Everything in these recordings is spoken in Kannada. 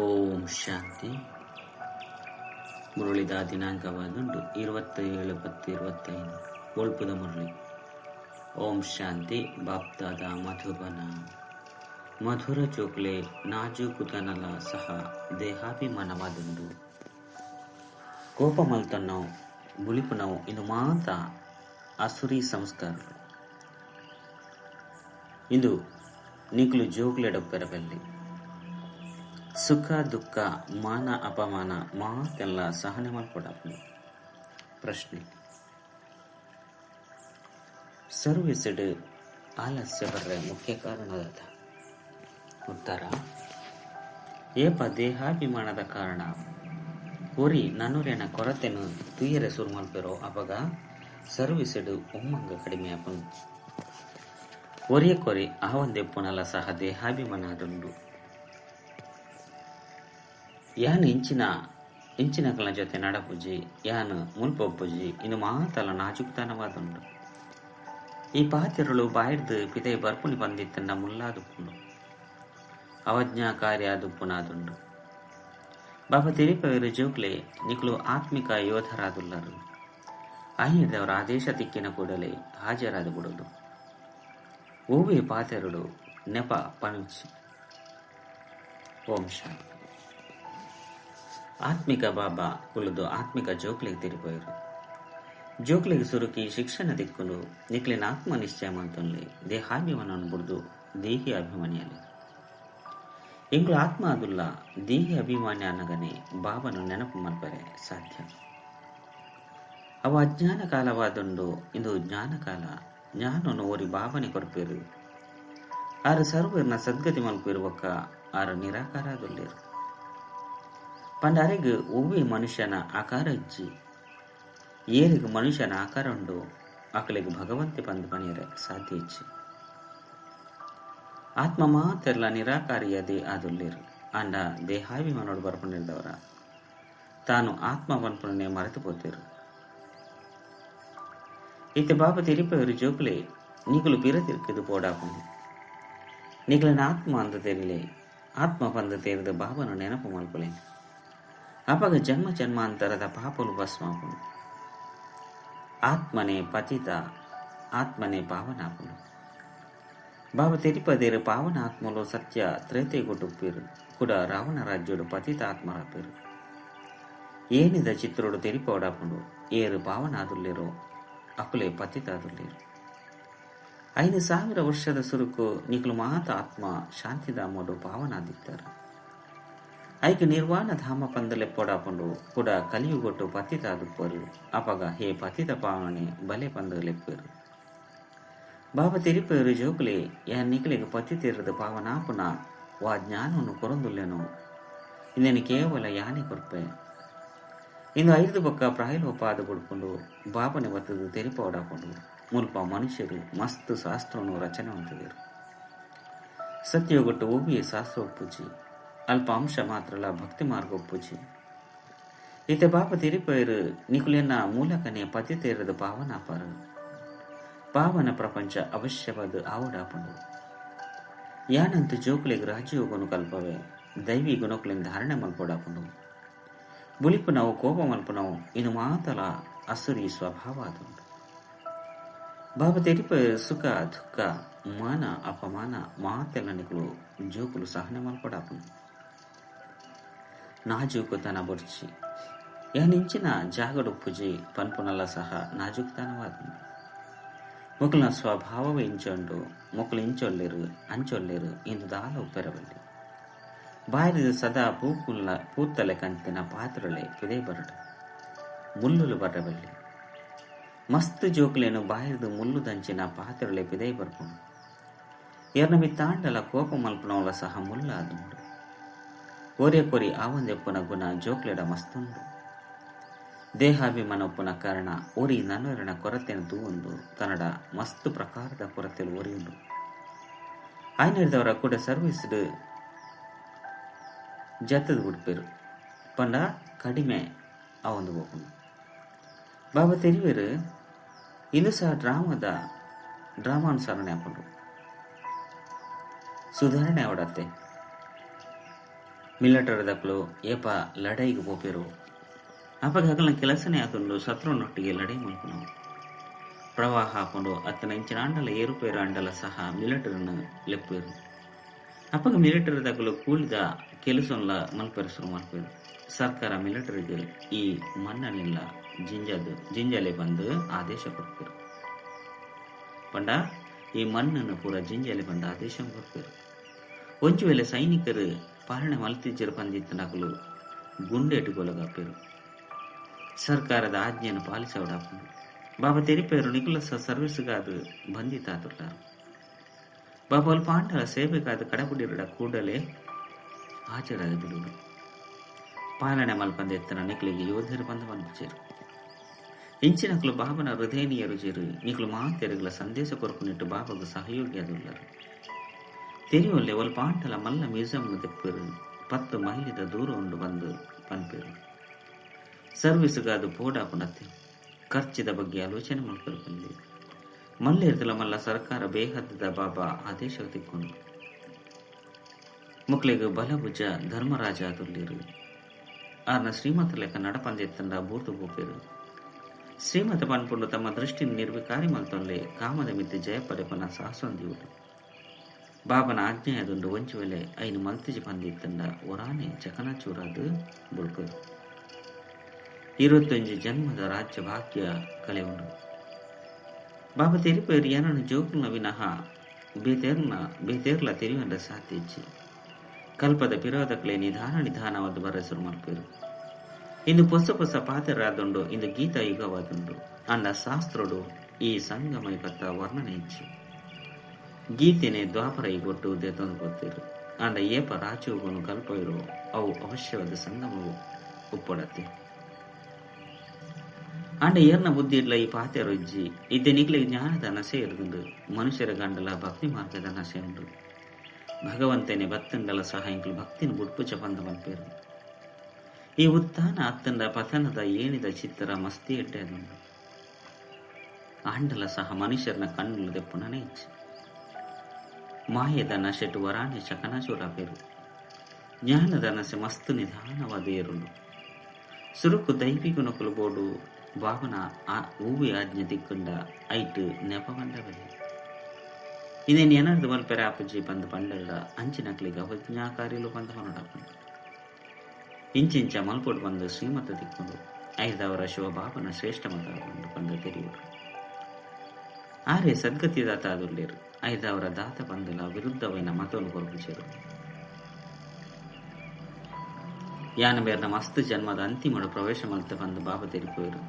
ಓಂ ಶಾಂತಿ. ಮುರುಳಿದ ದಿನಾಂಕವಾದುಂಟು 27/10/25 ಒಳ್ಪುದ ಮುರಳಿ. ಓಂ ಶಾಂತಿ. ಬಾಪ್ದಾದ ಮಧುಬನ ಮಧುರ ಚೋಕ್ಲೆ ನಾಜೂಕುತನಲ ಸಹ ದೇಹಾಭಿಮಾನವಾದುಂಡು. ಕೋಪಮಲ್ತನ್ನವು ಬುಳಿಪುನವು ಇಂದು ಮಾತ ಅಸುರಿ ಸಂಸ್ಕಾರರು. ಇಂದು ನಿಕ್ಲು ಜೋಗ್ಲೆಡೊಪ್ಪೆರಬಲ್ಲಿ ಸುಖ ದುಃಖ ಮಾನ ಅಪಮಾನ ಮಾತೆಲ್ಲ ಸಹನೆ ಮಲ್ಪಡಾಪುಂಡು. ಪ್ರಶ್ನೆ: ಸರ್ವಿಸಡ್ ಆಲಸ್ಯ ಬರ್ರೆ ಮುಖ್ಯ ಕಾರಣದ? ಉತ್ತರ: ಏಪ ದೇಹಾಭಿಮಾನದ ಕಾರಣ ಒರಿ ನನ್ನೂರಿನ ಕೊರತೆನು ತುಯ್ಯರೆ ಸುರು ಮಲ್ಪೆರೋ ಅಪಗ ಸರ್ವಿಸಡ್ ಒಮ್ಮಂಗ ಕಡಿಮೆ ಆಪುಂಡು. ಒರಿಯ ಕೊರಿ ಆವಂದೆಪ್ಪುನಲ ಸಹ ದೇಹಾಭಿಮಾನ ಆದುಂಡು. ಯಾನು ಇಂಚಿನಕಲ ಜೊತೆ ನಡಪುಜಿ ಯಾನು ಮುಲ್ಪೊಪ್ಪುಜಿ ಇನ್ನು ಮಾತಲ ನಾಜುಕ್ತನವಾದುಂಡು. ಈ ಪಾತಿರುಳು ಬಾಯಿಡ್ದು ಪಿದೆ ಬರ್ಪುನಿ ಬಂದಿತ್ತನ್ನ ಮುಲ್ಲಾದುಪ್ಪುಂಡು. ಅವಜ್ಞಾಕಾರಿ ಆದುಪ್ಪುನಾದುಂಡು. ಬಾಬಾ ತಿರಿಪವರು ಜೋಕ್ಲೆ ನಿಕ್ಲು ಆತ್ಮಿಕ ಯೋಧರಾದುಲ್ಲರು. ಆಯ್ನಿದ್ದವರ ಆದೇಶ ತಿಕ್ಕಿನ ಕೂಡಲೇ ಹಾಜರಾದು ಬಿಡುದು. ಓವೇ ಪಾತೆರುಳು ನೆಪ ಪಣುಚಿ. ಓಂ ಶಾಂತಿ. ಆತ್ಮಿಕ ಬಾಬಾ ಕುಲುದು ಆತ್ಮಿಕ ಜೋಕ್ಲಿಗೆ ತಿರುಪೋಯರು. ಜೋಕ್ಲಿಗೆ ಸುರುಕಿ ಶಿಕ್ಷಣ ದಿಕ್ಕುಲು ನಿಕ್ಲಿನ ಆತ್ಮ ನಿಶ್ಚಯ ಮಂತೊನ್ಲಿ ದೇಹಾಭಿಮಾನವನ್ನು ಬುಡ್ದು ದೇಹಿ ಅಭಿಮಾನಿಯಲ್ಲಿ ಇಂಗ್ಲು ಆತ್ಮ ಅದುಲ್ಲ ದೇಹಿ ಅಭಿಮಾನಿ ಅನ್ನಗನೆ ಬಾಬನು ನೆನಪು ಮಲ್ಪರೆ ಸಾಧ್ಯ. ಅವ ಅಜ್ಞಾನ ಕಾಲವಾದುಂಡು ಇಂದು ಜ್ಞಾನಕಾಲ. ಜ್ಞಾನವನ್ನು ಓರಿ ಬಾಬನೆ ಕೊರಪೇರು. ಆರು ಸರ್ವರ್ನ ಸದ್ಗತಿ ಮಲ್ಪಿರುವಕ್ಕ ಆರು ನಿರಾಕಾರ ಆದುಲ್ಲೇರು. ಪಂಡಾರೆಗ್ ಒವ್ವೇ ಮನುಷ್ಯನ ಆಕಾರ ಇಜ್ಜಿ ಏರಿಗ್ ಮನುಷ್ಯನ ಆಕಾರ ಉಂಡು ಅಕಲಿಗೆ ಭಗವಂತೆ ಪಂದು ಪಣಿಯರೆ ಸಾಧ್ಯ ಇಚ್ಚಿ. ಆತ್ಮ ಮಾತೆಲ್ಲ ನಿರಾಕಾರಿಯದೇ ಆದುಲ್ಲೇರು. ಅಂಡ ದೇಹಾಭಿಮಾನೋಡು ಬರ್ಪುಂಡಿರ್ದವರ ತಾನು ಆತ್ಮ ಪನ್ಪುಣನೆ ಮರೆತು ಪೋತೇರು. ಇತ್ತೆ ಬಾಬಾ ತಿರಿಪವರು ಜೋಕ್ಲೆ ನಿಗುಲು ಪಿರ ತಿರ್ಕಿದು ಪೋಡಾಪುಂಡು. ನಿಗುಲನ ಆತ್ಮ ಅಂದು ತೆರಿಲೆ ಆತ್ಮ ಪಂದು ತೇರಿದ ಬಾಬನು ನೆನಪು ಮಲ್ಪುಲೆ ಅಪಗ ಜನ್ಮ ಜನ್ಮಾಂತರದ ಪಾಪಲು ಭಸ್ಮಾಪುಂಡು. ಆತ್ಮನೆ ಪತಿತ ಆತ್ಮನೆ ಪಾವನಾಪುಂಡು. ಬಾಬಾ ತೆರಿಪದೇರು ಪಾವನ ಆತ್ಮಲು ಸತ್ಯ ತ್ರೇತೆಗೊಟ್ಟುಪ್ಪಿರು ಕೂಡ ರಾವಣ ರಾಜ್ಯೋಡು ಪತಿತ ಆತ್ಮರಾಪಿರು. ಏನಿದ ಚಿತ್ರೋಡು ತೆರಿಪೋಡಾಪುಂಡು ಏರು ಪಾವನಾದುಲ್ಲೇರೋ ಅಕುಲೆ ಪತಿತಾದುಲ್ಲೇರು. 5,000 ವರ್ಷದ ಸುರುಕು ನಿಕ್ಲು ಮಾತ ಆತ್ಮ ಶಾಂತಿಧಾಮೋಡು ಪಾವನಾದಿತ್ತಾರೆ. ಐಕೆ ನಿರ್ವಾಣ ಧಾಮ ಪಂದಲೆ ಪೋಡಾಪುಂಡು ಕೂಡ ಕಲಿಯುಗೊಟ್ಟು ಪತಿತ ಆದುಪ್ಪರು ಅಪಗ ಹೇ ಪತಿತ ಪಾವನೆ ಬಲೆ ಪಂದಲೆಪ್ಪರು. ಬಾಬಾ ತಿರಿಪೇರು ಜೋಕ್ಲೆ ಯಾನ್ ನಿಕ್ಲಿಗೆ ಪತಿತಿರದ ಪಾವನಾಪುನ ವಾ ಜ್ಞಾನವನ್ನು ಕೊರೊಂದುಲ್ಲೆನೋ ಇಂದೇನು ಕೇವಲ ಯಾನೆ ಕೊರ್ಪೆ. ಇಂದು 5 ಪಕ್ಕ ಪ್ರಾಯಲೋಪಾದ ಬಿಡ್ಕೊಂಡು ಬಾಬನೆ ಬತ್ತದು ತೆರಿಪೋಡಾಪುಂಡು ಮುಲ್ಪ ಮನುಷ್ಯರು ಮಸ್ತ್ ಶಾಸ್ತ್ರವನ್ನು ರಚನೆ ಹೊಂದಿದರು. ಸತ್ಯೋಗೊಟ್ಟು ಒವ್ವಿಯ ಶಾಸ್ತ್ರ ಒಪ್ಪುಜಿ ಅಲ್ಪ ಅಂಶ ಮಾತ್ರಲ ಭಕ್ತಿ ಮಾರ್ಗ ಒಪ್ಪುಜಿ. ಇತ್ತೆ ಬಾಬಾ ತಿರಿಪೇರು ನಿಕುಲೆನ್ನ ಮೂಲಕನೇ ಪತಿತೇರದ ಪಾವನಾಪಾರ ಪಾವನ ಪ್ರಪಂಚ ಅವಶ್ಯವಾದ ಆವುಡಾಪುಂಡು. ಯಾನಂತೂ ಜೋಕ್ಲಿಗೆ ರಾಜಯೋಗನು ಕಲ್ಪವೇ ದೈವಿ ಗುಣಕುಲಿಂದ ಧಾರಣೆ ಮಲ್ಪೋಡಾಪುಂಡು. ಬುಳಿಪು ನಾವು ಕೋಪ ಮಲ್ಪ ನಾವು ಇನ್ನು ಮಾತಲ ಅಸುರಿ ಸ್ವಭಾವ ಆದುಂಡು. ಬಾಬಾ ತಿರಿಪೇರು ಸುಖ ದುಃಖ ಮಾನ ಅಪಮಾನ ಮಾತೆಲ್ಲ ನಿಕುಲು ಜೋಕುಲು ಸಹನೆ ಮಲ್ಪಡಾಪುಂಡು. ನಾಜೂಕುತನ ಬುರ್ಚಿ ಏನಿಂಚಿನ ಜಾಗಡುಪ್ಪುಜಿ ಪನ್ಪುನಲ್ಲ ಸಹ ನಾಜೂಕ್ತನವಾದುಂಡು. ಮುಕುಲ್ನ ಸ್ವಭಾವವೇ ಇಂಚೊಂಡು ಮುಕುಲು ಇಂಚೊಲ್ಲೇರು ಅಂಚೊಲ್ಲೇರು ಇಂದು ದಾಲ ಉಪ್ಪೆರಬಲ್ಲಿ ಬಾರಿದ ಸದಾ ಪೂತ್ತಲೆ ಕಂತಿನ ಪಾತ್ರಳೆ ಪಿದೆ ಬರಡು ಮುಳ್ಳುಲು ಬರಬಲ್ಲಿ ಮಸ್ತ್ ಜೋಕ್ಲೇನು ಬಾಯಿರ್ದು ಮುಳ್ಳು ದಂಚಿನ ಪಾತ್ರಳೆ ಪಿದೆ ಬರ್ಪುಂಡು. ಎರ್ನ ಮಿತ್ತಾಂಡಲ ಕೋಪ ಮಲ್ಪನವಲ ಸಹ ಮುಲ್ಲಾದುಂಡು. ಒರೆ ಕೊರಿ ಆವಂದೆಪ್ಪುನ ಗುಣ ಜೋಕ್ಲೆಡ ಮಸ್ತುಂಡು. ದೇಹಾಭಿಮಾನ ಒಪ್ಪುನ ಕಾರಣ ಒರಿ ನನ್ನೂರಿನ ಕೊರತೆಯನ್ನು ತೂವೊಂದು ಕನ್ನಡ ಮಸ್ತ್ ಪ್ರಕಾರದ ಕೊರತೆಲು ಒರಿಯುಂಡು. ಆಯ್ನಿಡ್ದವರ ಕೂಡ ಸರ್ವಿಸ್ಡ್ ಜತ್ತದು ಬಿಡ್ಪೇರು ಪಂಡ ಕಡಿಮೆ ಅವೊಂದು ಹೋಗುಂಡು. ಬಾಬಾ ತೆರಿವೇರು ಇದು ಸಹ ಡ್ರಾಮಾನುಸರಣೆ ಹಾಕೊಂಡು ಸುಧಾರಣೆ ಅವಡತ್ತೆ ಮಿಲಿಟರಿದಕ್ಕಳು ಏಪ ಲಡೈಗೆ ಪೋಪೇರು. ಅಪ್ಪಗೆ ಹಗಲ ಕೆಲಸನೇ ಆತುಂಡು ಶತ್ರುನೊಟ್ಟಿಗೆ ಲಡೈ ಮಲ್ಪುನವು. ಪ್ರವಾಹ ಹಾಕೊಂಡು ಅತ್ತನ ಇಂಚಿನ ಅಂಡಲ ಏರುಪೇರು ಅಂಡಲ ಸಹ ಮಿಲಿಟರಿನ ಲೆಪ್ಪೇರು. ಅಪ್ಪಗೆ ಮಿಲಿಟರಿದಕ್ಕಳು ಕೂಲಿದ ಕೆಲಸನ್ಲ ಮಲ್ಪೇರು ಶುರು ಮಲ್ಪೇರು. ಸರ್ಕಾರ ಮಿಲಿಟರಿಗೆ ಈ ಮನ್ನನಿಲ್ಲ ಜಿಂಜಲೆ ಬಂದು ಆದೇಶ ಕೊಡ್ಪೇರು. ಪಂಡ ಈ ಮಣ್ಣನ್ನು ಪೂರ ಜಿಂಜಲೆ ಬಂದು ಆದೇಶ ಕೊಡ್ಪೇರು. ಒಂಚು ವೇಳೆ ಸೈನಿಕರು ಪಾಲನೆ ಮಲ್ತಿಜ್ಜರು ಪಂದಿತ್ತ ನಕಲು ಗುಂಡೇಟುಗೊಳಗಾಪೇರು. ಸರ್ಕಾರದ ಆಜ್ಞೆಯನ್ನು ಪಾಲಿಸೋಡಾಪುಂಡು. ಬಾಬಾ ತೆರಿಪೇರು ನಿಖಲಸ ಸರ್ವಿಸ್ಗಾದ ಬಂದಿತ್ತಾತುಳ್ಳಾರು. ಬಾಬಾ ಅಲ್ಪ ಆಂಡಲ ಸೇವೆಗಾದ ಕಡಪುಡಿರಡ ಕೂಡಲೇ ಹಾಜರಾಗಿ ಬಿಡುವುದು. ಪಾಲನೆ ಮಲ್ಪಂದೆತ್ತನ ನಿಖಲಿಗೆ ಯೋಧರು ಬಂದು ಬಂದಿಚ್ಚೇರು. ಇಂಚಿನಕಲು ಬಾಬನ ಹೃದಯನೀಯರು ಜೇರು ನಿಖಲು ಮಾತೆರುಗಳ ಸಂದೇಶ ಕೊರಕುನಿಟ್ಟು ಬಾಬಾಗ ಸಹಯೋಗಿ ಅದುಳ್ಳರು. ತೆರಿಯೊಲ್ಲೆ ಒಲ್ಪ ಆಂಟಲ ಮಲ್ಲ ಮ್ಯೂಸಿಯಂನ ತೆಪ್ಪೇರು 10 ಮೈಲಿದ ದೂರ ಉಂಡು ಬಂದು ಪನ್ಪೇರು. ಸರ್ವಿಸ್ಗಾದ ಪೋಡಾಪುಣತ್ತೆ ಖರ್ಚಿದ ಬಗ್ಗೆ ಆಲೋಚನೆ ಮಾಡ್ಕೊಂಡು ಬಂದಿ ಮಲ್ಲೇರ್ದಲ ಮಲ್ಲ ಸರ್ಕಾರ ಬೇಹದ್ದದ ಬಾಬಾ ಆದೇಶ ತಿಕ್ಕೊಂಡು ಮಕ್ಕಳಿಗೆ ಬಲಭುಜ ಧರ್ಮರಾಜ ಆದುಳ್ಳೇರು. ಆರ್ನ ಶ್ರೀಮಂತ ಲೆಕ್ಕ ನಡಪಂದೆತ್ತಂಡ ಬೂರ್ದು ಬೋಪೇರು. ಶ್ರೀಮಂತ ಪನ್ಪುಂಡು ತಮ್ಮ ದೃಷ್ಟಿನ ನಿರ್ವಿಕಾರಿ ಮಲ್ತೊಂಡ್ಲೆ ಕಾಮದ ಮಿತ್ತೆ ಜಯಪಡೆಪನ ಸಾಸೊಂದಿಯುಡು. ಬಾಬನ ಆಜ್ಞೆಯದುಂಡು ಒಂಚು ವೇಳೆ ಐನು ಮಲ್ತಿಜಿ ಪಂದಿತ್ತಂಡ ಒರಾನೆ ಚಕನಚೂರಾದು ಬುಳ್ಪೇರು. 25 ಜನ್ಮದ ರಾಜ್ಯ ಭಾಗ್ಯ ಕಲೆ ಉಂಡು. ಬಾಬಾ ತೆರಿಪೇರು ಏನನ್ನು ಜೋಕುಲ್ನ ವಿನಃ ಬೇತೇರ್ಲ ತೆರಿವಂಡ ಸಾಧ್ಯಿಚ್ಚಿ ಕಲ್ಪದ ಪಿರೋದಕ್ಲೆ ನಿಧಾನವಾದ ಬರಸರು ಮಲ್ಪೇರು. ಇಂದು ಹೊಸ ಪಾತೆರಾದುಂಡು ಇಂದು ಗೀತಾ ಯುಗವಾದುಂಡು ಅಂಡ ಶಾಸ್ತ್ರೋಡು ಈ ಸಂಗಮೈ ಪತ್ತ ವರ್ಣನೆ ಇಚ್ಚಿ ಗೀತೆನೆ ದ್ವಾಪರ ಈಗೊಟ್ಟು ದೇತೊಂದು ಕೊಡ್ತೀರು. ಅಂಡ ಏಪ ರಾಜೋಗನು ಕಲ್ಪವಿರೋ ಅವು ಅವಶ್ಯವಾದ ಸಂಗಮವು ಉಪ್ಪಡತ್ತೆ. ಅಂಡ ಏರ್ನ ಬುದ್ಧಿ ಇಡ್ಲ ಈ ಪಾತೆರು ಇಜ್ಜಿ ಇದ್ದೆ ನಿಗ್ಲಿಗೆ ಜ್ಞಾನದ ನಸೆ ಇರುದುಂಡು ಮನುಷ್ಯರ ಗಂಡಲ ಭಕ್ತಿ ಮಾರ್ಗದ ನಸೆ ಉಂಡು. ಭಗವಂತನೇ ಬತ್ತಂಡಲ ಸಹಾಯಂಕಲು ಭಕ್ತಿನ ಬುಡ್ಪುಚ ಬಂದ ಮಲ್ಪೇರು. ಈ ಉತ್ಥಾನ ಅತ್ತಂಡ ಪತನದ ಏಣಿದ ಚಿತ್ತರ ಮಸ್ತಿ ಎಡ್ಡೆದುಂಡು. ಆಂಡಲ ಸಹ ಮನುಷ್ಯರನ ಕಣ್ಣು ದೆಪ್ಪುನನೇ ಇಚ್ಚಿ ಮಾಯದ ನಶೆಟು ವರಾಣೆ ಚಕನಚೂರಾಪೇರು. ಜ್ಞಾನದ ನಸೆ ಮಸ್ತು ನಿಧಾನವಾದ ಏರುಂಡು. ಸುರುಕು ದೈವಿಕ ನಕಲು ಬೋಡು ಬಾಬನ ಹೂವಿ ಆಜ್ಞೆ ತಿಕ್ಕಂಡ ಐಟು ನೆಪವಂಡವೇ ಇದೇನು ಏನಾರ್ದು ಮಲ್ಪೆರೆ ಆಪಜ್ಜಿ ಬಂದು ಪಂಡಲ್ಲ ಅಂಚಿನಕ್ಲಿಗೆ ಅವಜ್ಞಾಕಾರಿಲು ಬಂದ ಹೊರಡಾಪಂಡು. ಇಂಚಿಂಚ ಮಲ್ಪೊಡು ಬಂದು ಶ್ರೀಮತ ತಿಕ್ಕೊಂಡು 5 ವರ್ಷ ಬಾಬನ ಶ್ರೇಷ್ಠ ಮತ ಬಂದು ತೆರೆಯುವರು. ಆರೆ ಸದ್ಗತಿದಾತ ಅದುಳ್ಳೇರು 5 ದಾತ ಬಂದಲ ವಿರುದ್ಧವೈನ ಮತವನ್ನು ಕೊರಪುಚೇರು. ಯಾನ ಬೇರ್ನ ಮಸ್ತ್ ಜನ್ಮದ ಅಂತಿಮಡು ಪ್ರವೇಶ ಮಲ್ತ ಬಂದು ಬಾಬಾ ತೆರಿಪೋಯರು.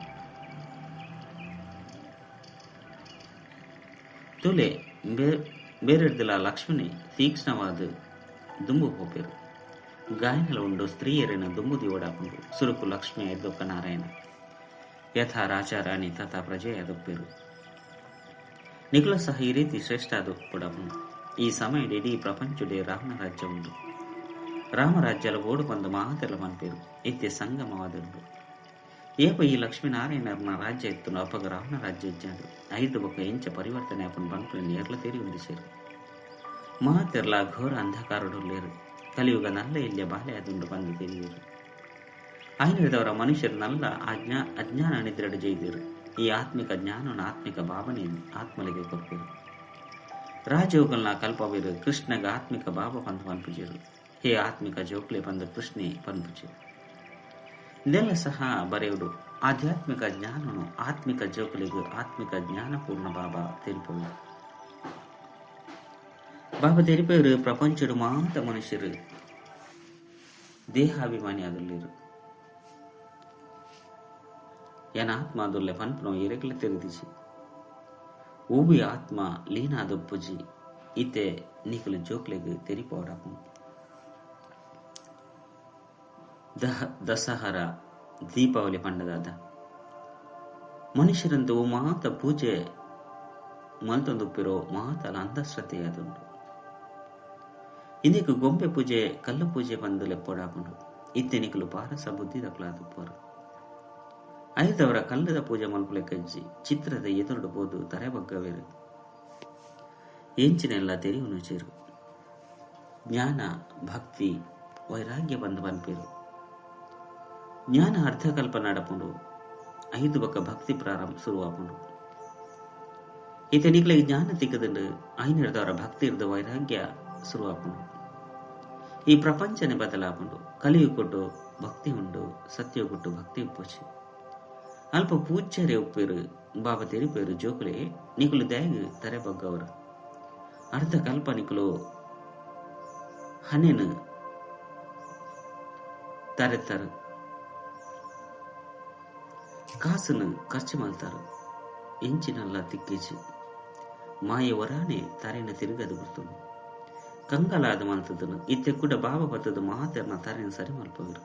ತುಲೆ ಬೇರೆಡ್ದಲ ಲಕ್ಷ್ಮಣಿ ತೀಕ್ಷ್ಣವಾದ ದುಂಬು ಹೋಪೇರು. ಗಾಯನಲ ಉಂಡು ಸ್ತ್ರೀಯರಿನ ದುಂಬುದಿ ಓಡಾಕೊಂಡು ಸುರುಕು ಲಕ್ಷ್ಮಿ ಎದ್ದೊಕ್ಕ ನಾರಾಯಣ ಯಥಾ ರಾಜ ರಾಣಿ ತಥಾ ಪ್ರಜೆ ಅದೊಪ್ಪೇರು. ನಿಖಲ ಸಹ ಈ ರೀತಿ ಶ್ರೇಷ್ಠ ಅದೊಪ್ಪುಡಬಹುದು. ಈ ಸಮಯ ಇಡೀ ಪ್ರಪಂಚದೇ ರಾಮನ ರಾಜ್ಯ ಉಂಡು. ರಾಮರಾಜ್ಯಲ ಓಡು ಬಂದು ಮಹಾತೆಲ ಮನ್ಪೇರು ಇತ್ತೆ ಸಂಗಮವಾದುಂಡು. ಏಪ ಈ ಲಕ್ಷ್ಮೀನಾರಾಯಣರ್ನ ರಾಜ್ಯ ಎತ್ತನು ಅಪಗ ರಾವಣ ರಾಜ್ಯ ಇಜ್ಜಾಡು 5 ಬೊಕ್ಕ ಎಂಚ ಪರಿವರ್ತನೆ ಅಪ್ಪನ ಬನ್ಪುಲಿನ ಏರ್ಲ ತೇರಿ ಉಂದಿಸೇರು. ಮಹಾತೆರ್ಲ ಘೋರ ಅಂಧಕಾರಡುಳ್ಳೇರು. ಕಲಿಯುಗ ನಲ್ಲ ಇಲ್ಲಿಯ ಬಾಲೆ ಅದುಂಡು ಬಂದು ತೆರೆಯುವರು. ಆಯ್ನದವರ ಮನುಷ್ಯರು ನಲ್ಲ ಅಜ್ಞಾನ ನಿದ್ರೆಡು ಜೈದಿರು. ಈ ಆತ್ಮಿಕ ಜ್ಞಾನನ ಆತ್ಮಿಕ ಭಾವನೆ ಆತ್ಮಲಿಗೆ ಕೊಪ್ಪೇರು. ರಾಜಯೋಗಲ್ನ ಕಲ್ಪವಿರು ಕೃಷ್ಣಗ ಆತ್ಮಿಕ ಭಾವ ಬಂದು ಪನ್ಪುಜೇರು. ಹೇ ಆತ್ಮಿಕ ಜೋಕ್ಲೆ ಬಂದ ಕೃಷ್ಣೆ ಪನ್ಪುಜೆ ಇದೆಲ್ಲ ಸಹ ಬರೆಯುಡು. ಆಧ್ಯಾತ್ಮಿಕ ಜ್ಞಾನನು ಆತ್ಮಿಕ ಜೋಕಲಿಗೂ ಆತ್ಮಿಕ ಜ್ಞಾನಪೂರ್ಣ ಬಾಬಾ ತೆರಿಪರು. ಬಾಬಾ ತೆರಿಪೇರು ಪ್ರಪಂಚಡು ಮಾತ ಮನುಷ್ಯರು ದೇಹಾಭಿಮಾನಿ ಆದುಳ್ಳೇರು. ಏನ ಆತ್ಮ ಅದುಲ್ಲೆ ಪನ್ಪುನೋ ಎರೆಗ್ಲ ತೆರೆದಿಸಿ ಊಬಿ ಆತ್ಮ ಲೀನಾದೊಪ್ಪುಜಿ ಇತ್ತೆ ನಿಖಲು ಜೋಕ್ಲೆಗೆ ತೆರಿಪೋಡಾಪು. ದಸಹರ ದೀಪಾವಳಿ ಪಂಡದಾದ ಮನುಷ್ಯರಂತೂ ಮಾತ ಪೂಜೆ ಮಲ್ತೊಂದುಪ್ಪಿರೋ ಮಾತಲ ಅಂಧಶ್ರದ್ಧೆಯಾದುಂಡು. ಇಂದಿಗೂ ಗೊಂಬೆ ಪೂಜೆ ಕಲ್ಲು ಪೂಜೆ ಬಂದು ಲೆಪ್ಪೊಡಾಪುಂಡು. ಇತ್ತೆ ನಿಖಲು ಪಾರಸ ಬುದ್ಧಿದಕ್ಲಾದುಪ್ಪರು. 5 ಕಲ್ಲದ ಪೂಜೆ ಮಲ್ಪುಲೆ ಕಜ್ಜಿ ಚಿತ್ರದ ಎದುರುಡು ಬೋದು ತರೆಬಗ್ಗವೇರು. ಎಂಚಿನೆಲ್ಲ ತೆರಿಯುನು ಚೇರು. ಜ್ಞಾನ ಭಕ್ತಿ ವೈರಾಗ್ಯ ಬಂದು ಬನ್ಪೇರು. ಜ್ಞಾನ ಅರ್ಧಕಲ್ಪ ನಡಪುಂಡು 5 ಬೊಕ್ಕ ಭಕ್ತಿ ಪ್ರಾರಂಭ ಶುರುವಾಪುಂಡು. ಈತನಿಗ್ಲ ಜ್ಞಾನ ತಿಕ್ಕದಂಡು ಐನಿಡ್ದವರ ಭಕ್ತಿ ಇರ್ದ ವೈರಾಗ್ಯ ಶುರುವಾಪುಂಡು. ಈ ಪ್ರಪಂಚನೇ ಬದಲಾಪುಂಡು. ಕಲಿಯು ಕೊಟ್ಟು ಭಕ್ತಿ ಉಂಡು, ಸತ್ಯ ಕೊಟ್ಟು ಭಕ್ತಿ ಉಪ್ಪುಚಿ ಅಲ್ಪ ಪೂಜ್ಯರೇ ಉಪ್ಪೇರು ಬಾಬಾ ತೆರಿಪೇರು ಜೋಕುಲೆ ನಿಕುಲು ದಯಗ್ ತರೆ ಬಗ್ಗವರು ಅರ್ಧ ಕಲ್ಪ ನಿಕುಲು ಹನೆನು ತರೆತಾರು, ಕಾಸನ್ನು ಖರ್ಚು ಮಾಡ್ತಾರು. ಎಂಚಿನಲ್ಲ ತಿಕ್ಕಿಚಿ ಮಾಯ ವರಾನೆ ತರೆನ ತಿರುಗದು ಬಿಡ್ತನು. ಕಂಗಲಾದ ಮಲ್ತದನು ಇತ್ತೆ ಕೂಡ ಬಾಬಾ ಬತ್ತದ ಮಹಾತೆರ್ನ ತರೆನ ಸರಿ ಮಲ್ಪವಿರು.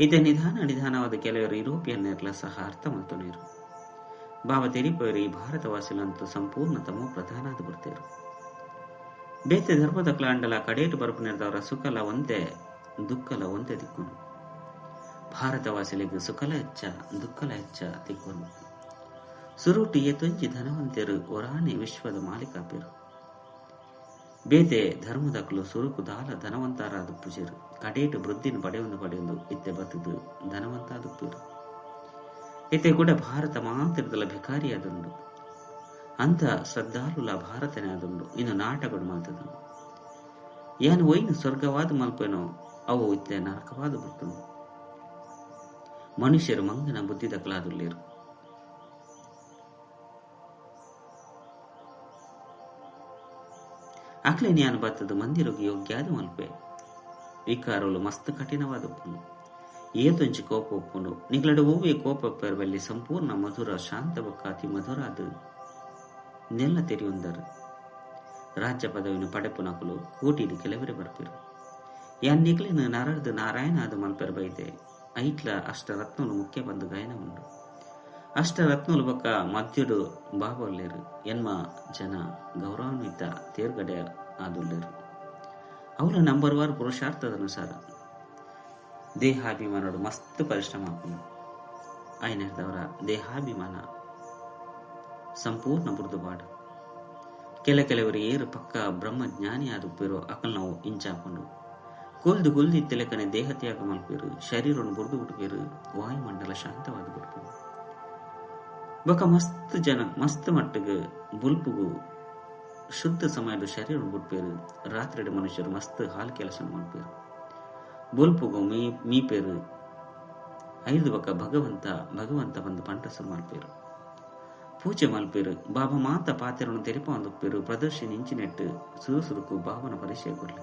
ಇತ್ತೆ ನಿಧಾನವಾದ ಕೆಲವರು ಯುರೋಪಿಯನ್ನೆಲ್ಲ ಸಹ ಅರ್ಥ ಮಲ್ತನೇರು. ಬಾಬಾ ತೆರಿಪವರು ಈ ಭಾರತವಾಸಿಲಂತೂ ಸಂಪೂರ್ಣ ತಮೋ ಪ್ರಧಾನಾದ ಬಿಡ್ತೇರು. ಬೇತೆ ಧರ್ಮದ ಕ್ಲಾಂಡಲ ಕಡೇಟು ಬರಪು ನೆರೆದವರ ಸುಖಲ ಒಂದೇ ದುಃಖಲ ಒಂದೇ ತಿಕ್ಕೊಂಡು ಭಾರತವಾಸಿಲಿಗೆ ಸುಖಲ ಹೆಚ್ಚ ದುಃಖಲ ಹೆಚ್ಚ ತಿಕ್ಕೊಂಡು ಸುರುಟಿ ಎತ್ತೊಂಜಿ ಧನವಂತರು ಒರಾಣೆ ವಿಶ್ವದ ಮಾಲೀಕಾಪೇರು. ಬೇತೆ ಧರ್ಮದಕ್ಕಲು ಸುರುಕು ದಾಲ ಧನವಂತಾರಾದ ಪೂಜೆರು ಕಡೇಟು ವೃದ್ಧಿನ ಪಡೆಯೊಂದು ಇತ್ತೆ ಬತ್ತದು ಧನವಂತಾದುಪ್ಪೇರು. ಇತ್ತೆ ಕೂಡ ಭಾರತ ಮಾಂತಿರದಲ್ಲ ಭಿಕಾರಿಯಾದುಂಡು. ಅಂತ ಶ್ರದ್ಧಾಳುಲ ಭಾರತನೇ ಆದುಂಡು. ಇನ್ನು ನಾಟಗಳು ಮಾತದು ಏನು ಒಯ್ನು ಸ್ವರ್ಗವಾದ ಮಲ್ಪೇನೋ ಅವು ಇತ್ತೆ ನರಕವಾದ ಬರ್ತನು. ಮನುಷ್ಯರು ಮಂಗನ ಬುದ್ಧಿದಕ್ಕಲಾದುಲ್ಲೇರು. ಅಕ್ಲೆ ಜ್ಞಾನ ಬತ್ತದು ಮಂದಿರೋಗಿ ಯೋಗ್ಯಾದ ಮಲ್ಪೆ. ವಿಕಾರಗಳು ಮಸ್ತ್ ಕಠಿಣವಾದ ಉಪ್ಪುಂಡು. ಏತೊಂಚಿ ಕೋಪ ಒಪ್ಪುಂಡು. ನಿಗ್ಲಡ ಹೂವೆ ಕೋಪ ಪೆರ್ಬಲ್ಲಿ ಸಂಪೂರ್ಣ ಮಧುರ ಶಾಂತ ಬೊಕ್ಕ ಅತಿ ಮಧುರ ಅದು ನೆಲ್ಲ ತೆರಿಯೊಂದರು. ರಾಜ್ಯ ಪದವಿನ ಪಡೆಪು ನಕಲು ಕೋಟಿಡಿ ಕೆಲವರೇ ಬರ್ಪಿರು. ಯಾನ್ ನಿಗ್ಲಿನ ನರಡ್ದು ನಾರಾಯಣ ಅದು ಮಲ್ಪೆರ್ ಬೈತೆ ಐಟ್ಲ ಅಷ್ಟರತ್ನಲು ಮುಖ್ಯ ಬಂದು ಗಾಯನ ಉಂಡು. ಅಷ್ಟರತ್ನಲು ಬೊಕ್ಕ ಮಧ್ಯುಡು ಬಾಬೊಲ್ಲೇರು ಎನ್ಮ ಜನ ಗೌರವಾನ್ವಿತ ತೇರ್ಗಡೆ ಆದುಲ್ಲೇರು. ಅವಳ ನಂಬರ್ 1 ಪುರುಷಾರ್ಥದನುಸಾರ ದೇಹಾಭಿಮಾನೋಡು ಮಸ್ತ್ ಪರಿಶ್ರಮ ಹಾಕೊಂಡು ಐನೆರ್ದವರ ದೇಹಾಭಿಮಾನ ಸಂಪೂರ್ಣ ಬುರ್ದುಬಾಡು. ಕೆಲವರು ಏರು ಪಕ್ಕ ಬ್ರಹ್ಮಜ್ಞಾನಿ ಆದುಪ್ಪೇರು ಅಕಲ್ ನಾವು ಇಂಚಾಕೊಂಡು ಗುಲ್ದು ಇತ್ತಲೆಕನೆ ದೇಹ ತ್ಯಾಗ ಮಲ್ಪೇರು. ಶರೀರವನ್ನು ಬುರ್ದು ಬಿಟ್ಪೇರು. ವಾಯುಮಂಡಲ ಶಾಂತವಾದ ಬಿಡ್ಪೇರು. ಬೊಕ್ಕ ಮಸ್ತ್ ಮಟ್ಟಿಗೆ ಬುಲ್ಪುಗು ಶುದ್ಧ ಸಮಯದ ಶರೀರ ಬಿಟ್ಪೇರು. ರಾತ್ರಿ ಮನುಷ್ಯರು ಮಸ್ತ್ ಹಾಲು ಕೆಲಸ ಮಾಡ್ಪೇರು. ಬುಲ್ಪುಗು ಮೀಪೇರು 5 ಬೊಕ್ಕ ಭಗವಂತ ಬಂದು ಪಂಟಸ ಮಲ್ಪೇರು. ಪೂಜೆ ಮಲ್ಪೇರು. ಬಾಬಾ ಮಾತ ಪಾತ್ರೆಯನ್ನು ತೆರಿಪ ಒಂದುಪ್ಪೇರು. ಪ್ರದರ್ಶನ ಇಂಚಿನೆಟ್ಟು ಸುರುಕು ಬಾಬನ ಪರಿಚಯ ಕೊಡ್ಲಿ.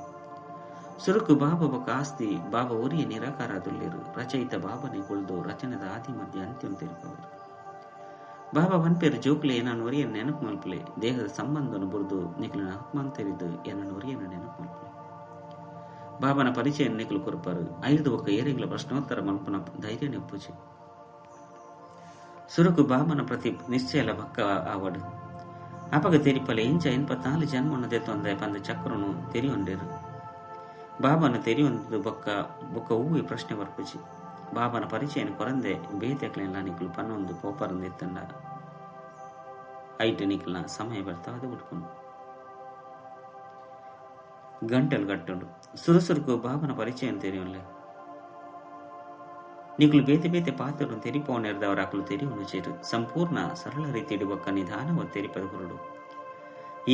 ಸುರುಕು ಬಾಬಾ ಬೊಕ್ಕ ಆಸ್ತಿ ಬಾಬಾ ಉರಿಯ ನಿರಾಕಾರ ಆದುಲ್ಲೇರು. ರಚಯಿತ ಬಾಬನೇ ಕುಳ್ದು ರಚನೆದ ಆದಿ ಮಧ್ಯ ಅಂತ್ಯಂ ತೆರಿಪವರು. ಬಾಬಾ ಬನ್ಪೇರು ಜೋಕ್ಲೆ ಏನನ್ನು ಒರಿಯನ್ನು ನೆನಪು ಮಲ್ಪಲೆ. ದೇಹದ ಸಂಬಂಧವನ್ನು ಬುರ್ದು ನಿಖಿಲಿನ ಆತ್ಮನ್ ತೆರಿದು ಏನನ್ನು ಒರಿಯನ್ನು ನೆನಪು ಮಲ್ಪಲೆ. ಬಾಬನ ಪರಿಚಯ ನಿಖಲು ಕೊರಪರು 5 ಬೊಕ್ಕ ಏರಿಗಳ ಪ್ರಶ್ನೋತ್ತರ ಮಲ್ಪನ ಧೈರ್ಯ ನೆಪ್ಪುಜಿ. ಸುರುಕು ಬಾಬನ ಪ್ರತಿ ನಿಶ್ಚಯಲ ಬಕ್ಕ ಆವಡು ಅಪಗ ತೆರಿಪಲೆ ಇಂಚ 84 ಜನ್ಮವನ್ನು ತೊಂದರೆ ಪಂದು ಚಕ್ರನು ತೆರಿಯೊಂಡೇರು. ಬಾಬನ ತೆರಿಯೊಂದು ಬೊಕ್ಕ ಹೂವಿ ಪ್ರಶ್ನೆ ಬರ್ಪುಜಿ. ಬಾಬನ ಪರಿಚಯನ ಕೊರಂದೆ ಬೇತೆಕ್ಲೆಲ್ಲ ನಿಖಲು ಪನ್ನೊಂದು ಪೋಪರಂದು ಎತ್ತಂಡ ಐಟು ನಿಖಲ್ನ ಸಮಯ ಬರ್ತಾದ ಬಿಟ್ಕೊಂಡು ಗಂಟಲು ಗಟ್ಟುಂಡು. ಸುರುಸುರುಕು ಬಾಬನ ಪರಿಚಯ ತೆರಿಯೊನ್ಲೆ ನಿಖಲು ಬೇತೆ ಪಾತ್ರನು ತೆರಿಪವನ್ನೆರೆದವರ ಅಕಲು ತೆರಿಯುನು ಚೇರು. ಸಂಪೂರ್ಣ ಸರಳ ರೀತಿ ಇಡುವಕ್ಕ ನಿಧಾನವ ತೆರಿಪದ ಹೊರಡು.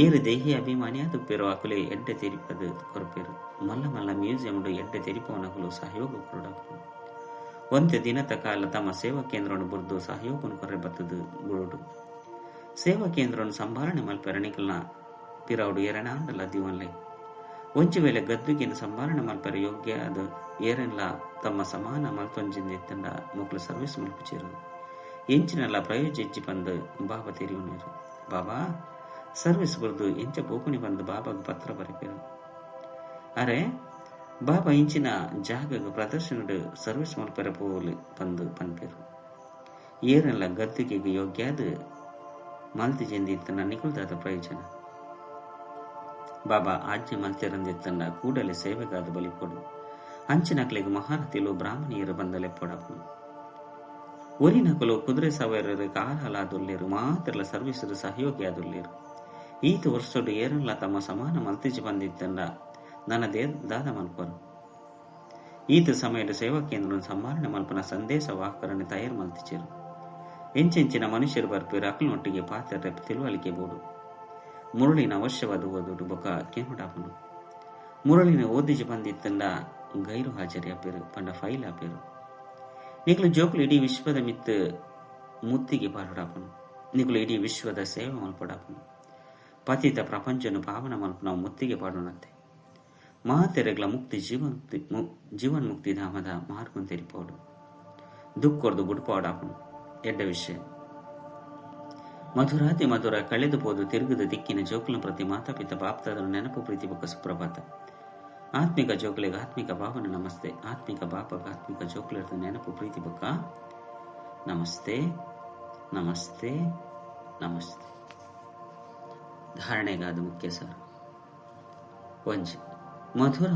ಏರು ದೇಹಿ ಅಭಿಮಾನಿಯಾದುಪ್ಪೇರೋ ಅಕುಲೆ ಎಡ್ಡೆ ತೆರಿಪದ ಕೊರಪೇರು. ಮಲ್ಲ ಮ್ಯೂಸಿಯಂ ಎಡ್ಡೆ ತೆರಿಪವನಕಲು ಸಹಯೋಗ ಕೊರಡಾಕು. ಒಂತೆ ದಿನದ ಕಾಲ ತಮ್ಮ ಸೇವಾ ಕೇಂದ್ರವನ್ನು ಬುರ್ದು ಸಹಯೋಗವನ್ನು ಕೊರೆ ಬತ್ತದು ಗುರುಡು. ಸೇವಾ ಕೇಂದ್ರವನ್ನು ಸಂಭಾರಣೆ ಮಲ್ಪೆರ ನಿಖಲ್ನ ಪಿರೌಡು ಏರನಾಂಡಲ್ಲ ದಿವನ್ಲೆ. ಒಂಚು ವೇಳೆ ಗದ್ದುಗಿನ ಸಂಭಾರಣೆ ಮಲ್ಪೆರ ಯೋಗ್ಯ ಅದು ಏರೆಲ್ಲ ತಮ್ಮ ಸಮಾನ ಮಲ್ತೊಂಜಿಂದ ಮಕ್ಕಳು ಸರ್ವಿಸ್ ಮಲ್ಪುಚೇರು. ಎಂಚಿನೆಲ್ಲ ಪ್ರಯೋಜಿಜ್ಜಿ ಬಂದು ಬಾಬಾ ತೆರಿಯುನೇರು. ಬಾಬಾ ಸರ್ವಿಸ್ ಬರೆದು ಎಂಚ ಬೋಕುನಿ ಬಂದು ಬಾಬಾಗ ಪತ್ರ ಬರೆಪೇರು. ಅರೆ ಬಾಬಾ ಇಂಚಿನ ಜಾಗಗ ಪ್ರದರ್ಶನಡು ಸರ್ವಿಸ್ ಮಲ್ಪೆರ ಪೋಲು ಬಂದು ಪನ್ಪೇರು. ಏರೆಲ್ಲ ಗದ್ದುಗೆಗೆ ಯೋಗ್ಯಾದ ಮಲ್ತಿಜಿಂದಿತ್ತನ ನಿಕುಲ್ದಾದ ಪ್ರಯೋಜನ. ಬಾಬಾ ಆಜ್ಞೆ ಮಲ್ತಿರಂದಿತ್ತಂಡ ಕೂಡಲೇ ಸೇವೆಗಾದ ಬಲಿ ಕೊಡು. ಅಂಚಿನಕ್ಲೆಗೆ ಮಹಾರತಿಲು ಬ್ರಾಹ್ಮಣಿಯರು ಬಂದಲೆಪ್ಪೊಡಪು. ಒರಿನಕಲು ಕುದುರೆ ಸವಾರರು ಕಾಲಲಾದುಲ್ಲೇರು. ಮಾತ್ರಲ ಸರ್ವಿಸರು ಸಹಯೋಗಿ ಆದುಲ್ಲೇರು. ಈತ ವರ್ಷಡು ಏರೆಲ್ಲ ತಮ್ಮ ಸಮಾನ ಮಲ್ತಿಜಿ ಬಂದಿತ್ತಂಡ ನನ್ನ ದಾದ ಮಲ್ಪರು. ಈತ ಸಮಯದ ಸೇವಾ ಕೇಂದ್ರ ಸಂಭಾರಣೆ ಮಲ್ಪನ ಸಂದೇಶ ವಾಹಕರನ್ನು ತಯಾರು ಮಲ್ತಿಚೇರು. ಎಂಚೆಂಚಿನ ಮನುಷ್ಯರು ಬರ್ಪೇರು ಅಕ್ಲನೊಟ್ಟಿಗೆ ಪಾತ್ರ ತಿಳುವಳಿಕೆ ಬೋಡು. ಮುರಳಿನ ಅವಶ್ಯವಾದ ಓದುಡು ಬೊಕ ಕೆಮಡಾಪನು. ಮುರಳಿನ ಓದಿಜಿ ಬಂದಿತ್ತಂಡ ಗೈರು ಹಾಜರಿ ಆಪೇರು ಪಂಡ ಫೈಲ್ ಆಪೇರು. ನಿಕಲು ಜೋಕುಲು ಇಡೀ ವಿಶ್ವದ ಮಿತ್ತು ಮುತ್ತಿಗೆ ಪಾರುಡಾಪನು. ನಿಕಲು ಇಡೀ ವಿಶ್ವದ ಸೇವೆ ಮಲ್ಪಡಾಪನು. ಪತಿತ ಪ್ರಪಂಚನು ಪಾವನ ಮಲ್ಪನ ಮುತ್ತಿಗೆ ಪಾಡೋಣತ್ತೆ. ಮಹಾತೆರೆಗಳ ಮುಕ್ತಿ ಜೀವನ್ ಮುಕ್ತಿ ಧಾಮದ ಮಾರ್ಗನ್ ತೆರಿಪೋಡು. ದುಃಖರ್ದು ಬುಡ್ಪಾಡಾಪನು ಎಡ್ಡ ವಿಷಯ. ಮಧುರಾತಿ ಮಧುರ ಕಳೆದು ಹೋದು ತಿರುಗದ ದಿಕ್ಕಿನ ಜೋಕುಲ ಪ್ರತಿ ಮಾತಾಪಿತ ಬಾಪ್ತಾದನು ನೆನಪು ಪ್ರೀತಿ ಬೊಕ್ಕ ಸುಪ್ರಭಾತ. ಆತ್ಮಿಕ ಜೋಕುಲಿಗೆ ಆತ್ಮಿಕ ಭಾವನೆ ನಮಸ್ತೆ. ಆತ್ಮಿಕ ಬಾಪಗ ಆತ್ಮಿಕ ಜೋಕುಲಿರ್ದ ನೆನಪು ಪ್ರೀತಿ ಬೊಕ್ಕ ನಮಸ್ತೆ ನಮಸ್ತೆ ನಮಸ್ತೆ. ಧಾರಣೆಗಾದ ಮುಖ್ಯ ಸರ್ ಒಂಜಿ ಮಧುರ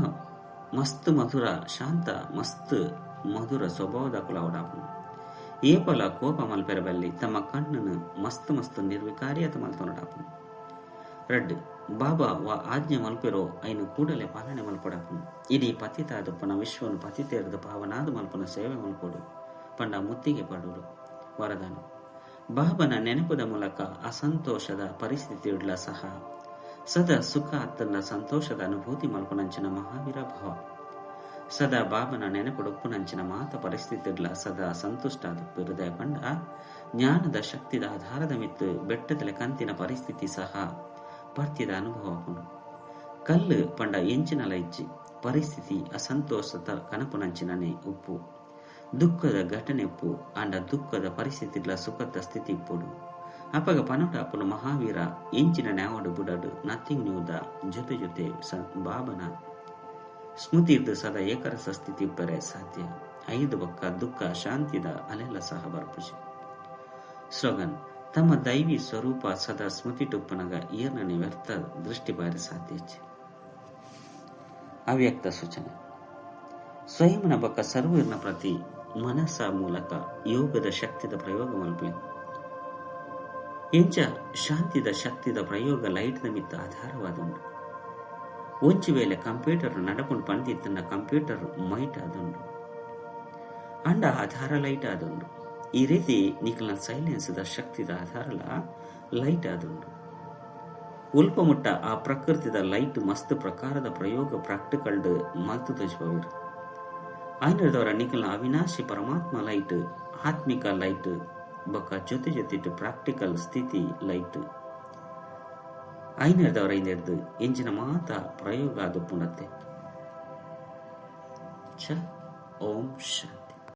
ಮಸ್ತ್ ಮಧುರ ಶಾಂತ ಮಸ್ತ್ ಮಧುರ ಸ್ವಭಾವದ ಕುಲವಡಾಪನು. ಏಪಲ ಕೋಪ ಮಲ್ಪೆರಬಲ್ಲಿ ತಮ್ಮ ಕಣ್ಣನ್ನು ಮಸ್ತ್ ಮಸ್ತ್ ನಿರ್ವಿಕಾರಿಯತ ಮಲ್ಪನಡಾಪನು. ರಡ್ ಬಾಬಾ ವ ಆಜ್ಞೆ ಮಲ್ಪೆರೋ ಐನು ಕೂಡಲೇ ಪಾಲನೆ ಮಲ್ಪಡಾಪನು. ಇಡೀ ಪತಿತಾದಪ್ಪನ ವಿಶ್ವನು ಪತಿತೇರದ ಪಾವನಾದ ಮಲ್ಪನ ಸೇವೆ ಮಲ್ಪಡು ಪಂಡ ಮುತ್ತಿಗೆ ಪಡುಡು ವರದಾನ. ಬಾಬನ ನೆನಪದ ಮೂಲಕ ಅಸಂತೋಷದ ಪರಿಸ್ಥಿತಿಯುಡ್ಲ ಸಹ ಸದಾ ಸುಖ ತನ್ನ ಸಂತೋಷದ ಅನುಭೂತಿ ಮಲ್ಪನಂಚಿನ ಮಹಾವೀರ ಭಾವ. ಸದಾ ಬಾಬನ ನೆನಪುಡುಪ್ಪುನಂಚಿನ ಮಾತ ಪರಿಸ್ಥಿತಿಡ್ಲ ಸದಾ ಸಂತುಷ್ಟಾದ ಹೃದಯ ಪಂಡ ಜ್ಞಾನದ ಶಕ್ತಿದ ಆಧಾರದ ಮಿತ್ತು ಬೆಟ್ಟದಲ್ಲಿ ಕಂತಿನ ಪರಿಸ್ಥಿತಿ ಸಹ ಪರ್ತಿದ ಅನುಭವ ಪುಂಡು. ಕಲ್ಲು ಪಂಡ ಎಂಚಿನಲ ಇಜ್ಜಿ ಪರಿಸ್ಥಿತಿ ಅಸಂತೋಷದ ಕನಪುನಂಚಿನನೆ ಉಪ್ಪು. ದುಃಖದ ಘಟನೆ ಉಪ್ಪು ಅಂಡ ದುಃಖದ ಪರಿಸ್ಥಿತಿಡ್ಲ ಸುಖದ ಸ್ಥಿತಿ ಇಪ್ಪುಡು. ಅಪಗ ಪನಟ ಅಪ್ಪನು ಮಹಾವೀರ ಎಂಚಿನ ನ್ಯಾವಡು ಬುಡಡು ನಥಿಂಗ್ ನ್ಯೂದ ಜೊತೆ ಜೊತೆ ಬಾಬನ ಸ್ಮೃತಿರ್ದು ಸದಾ ಏಕರಸ ಸ್ಥಿತಿ ಇಬ್ಬರೇ ಸಾಧ್ಯ. ಐದು ಬೊಕ್ಕ ದುಃಖ ಶಾಂತಿದ ಅಲೆಲ್ಲ ಸಹ ಬರ್ಪುಜಿ. ಸ್ಲೋಗನ್ ತಮ್ಮ ದೈವಿ ಸ್ವರೂಪ ಸದಾ ಸ್ಮೃತಿ ಟುಪ್ಪನಗ ಈರ್ನನೆ ವ್ಯರ್ಥ ದೃಷ್ಟಿ ಬಾರಿ ಸಾಧ್ಯ. ಅವ್ಯಕ್ತ ಸೂಚನೆ ಸ್ವಯಂನ ಬೊಕ್ಕ ಸರ್ವರ್ನ ಪ್ರತಿ ಮನಸ್ಸ ಮೂಲಕ ಯೋಗದ ಶಕ್ತಿದ ಪ್ರಯೋಗ ಮಲ್ಪೆ. ಎಂಚ ಶಾಂತಿದ ಶಕ್ತಿದ ಪ್ರಯೋಗ ಲೈಟ್ದ ಮಿತ್ತ ಆಧಾರವಾದುಂಡು. ಒಂಚು ವೇಳೆ ಕಂಪ್ಯೂಟರ್ ನಡಪುಂಡು ಪಂದಿತ್ತಂಡ ಕಂಪ್ಯೂಟರ್ ಮೈಟ್ ಆದುಂಡು ಅಂಡ ಆಧಾರ ಲೈಟ್ ಆದುಂಡು. ಈ ರೀತಿ ನಿಖಲ್ನ ಸೈಲೆನ್ಸ್ದ ಶಕ್ತಿದ ಆಧಾರಲ ಲೈಟ್ ಆದುಂಡು. ಉಲ್ಪ ಮುಟ್ಟ ಆ ಪ್ರಕೃತಿದ ಲೈಟ್ ಮಸ್ತ್ ಪ್ರಕಾರದ ಪ್ರಯೋಗ ಪ್ರಾಕ್ಟಿಕಲ್ಡ್ ಮಲ್ತು ತಜ್ಪವಿರು. ಆಯ್ನದವರ ನಿಖಲ್ನ ಅವಿನಾಶಿ ಪರಮಾತ್ಮ ಲೈಟ್ ಆತ್ಮಿಕ ಲೈಟ್ ಬೊಕ್ಕ ಜೊತೆ ಜೊತೆ ಪ್ರಾಕ್ಟಿಕಲ್ ಸ್ಥಿತಿ ಲೈಟ್ ಐನದವರ ಇಂದೆಡ್ದು ಎಂಚಿನ ಮಾತ ಪ್ರಯೋಗ ಅದು ಪುನತ್ತೆ. ಓಂ ಶಾಂತಿ.